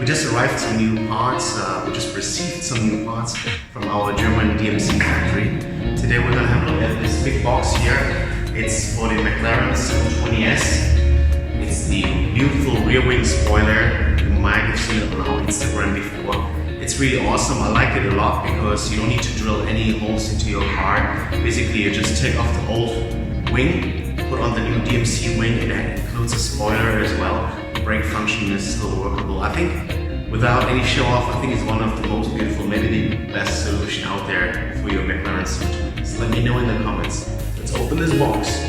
We just arrived some new parts, we just received some new parts from our German DMC factory. Today we're going to have a look at this big box here. It's for the McLaren 720s. It's the beautiful rear wing spoiler. You might have seen it on our Instagram before. It's really awesome. I like it a lot because you don't need to drill any holes into your car. Basically, you just take off the old wing, put on the new DMC wing, and it includes a spoiler as well. The brake function is still workable. I think, without any show off, I think it's one of the most beautiful, maybe the best solution out there for your McLaren 720s. Let me know in the comments. Let's open this box.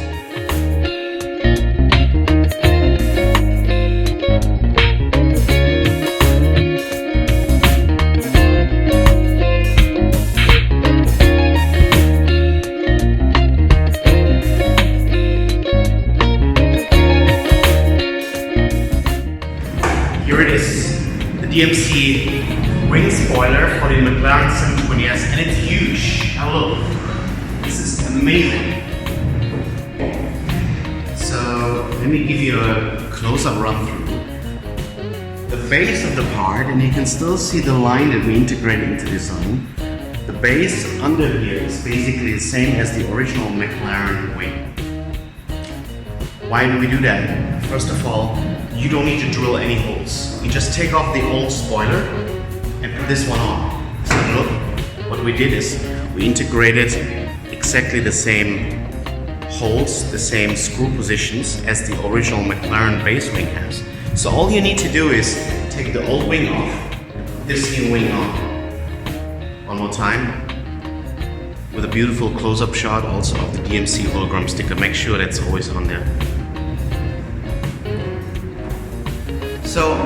Here it is, the DMC wing spoiler for the McLaren 720s, and it's huge. Have a look. This is amazing. So let me give you a close-up run through. The base of the part, and you can still see the line that we integrated into the design. The base under here is basically the same as the original McLaren wing. Why do we do that? First of all, you don't need to drill any holes. You just take off the old spoiler and put this one on. So look, what we did is we integrated exactly the same holes, the same screw positions as the original McLaren base wing has. So all you need to do is take the old wing off and put this new wing on. One more time. With a beautiful close-up shot also of the DMC hologram sticker. Make sure that's always on there. So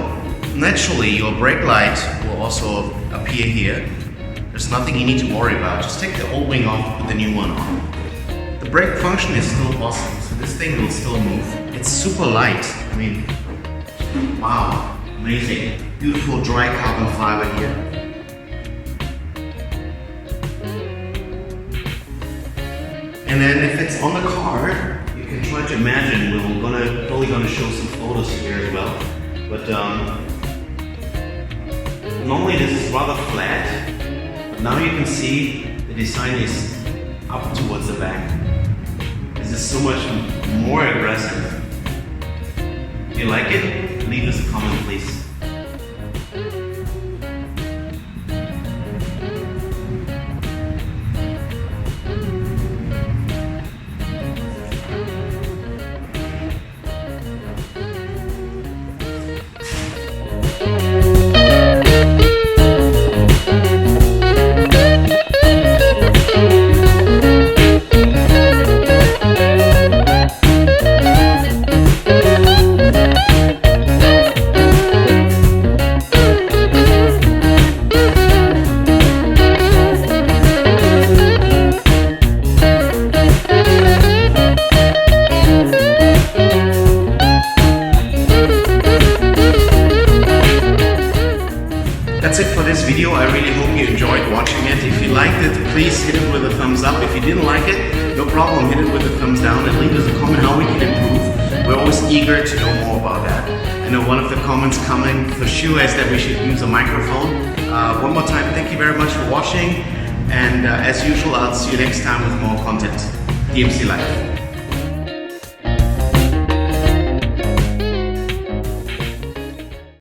naturally your brake light will also appear here. There's nothing you need to worry about. Just take the old wing off, put the new one on. The brake function is still awesome, so this thing will still move. It's super light. I mean, wow, amazing. Beautiful dry carbon fiber here. And then if it's on the car, you can try to imagine, we're probably gonna show some photos here as well. But normally this is rather flat, but now you can see the design is up towards the back. This is so much more aggressive. If you like it, leave us a comment please. That's it for this video. I really hope you enjoyed watching it. If you liked it, please hit it with a thumbs up. If you didn't like it, no problem, hit it with a thumbs down and leave us a comment how we can improve. We're always eager to know more about that. I know one of the comments coming for sure is that we should use a microphone. One more time, thank you very much for watching, and as usual, I'll see you next time with more content. DMC Live.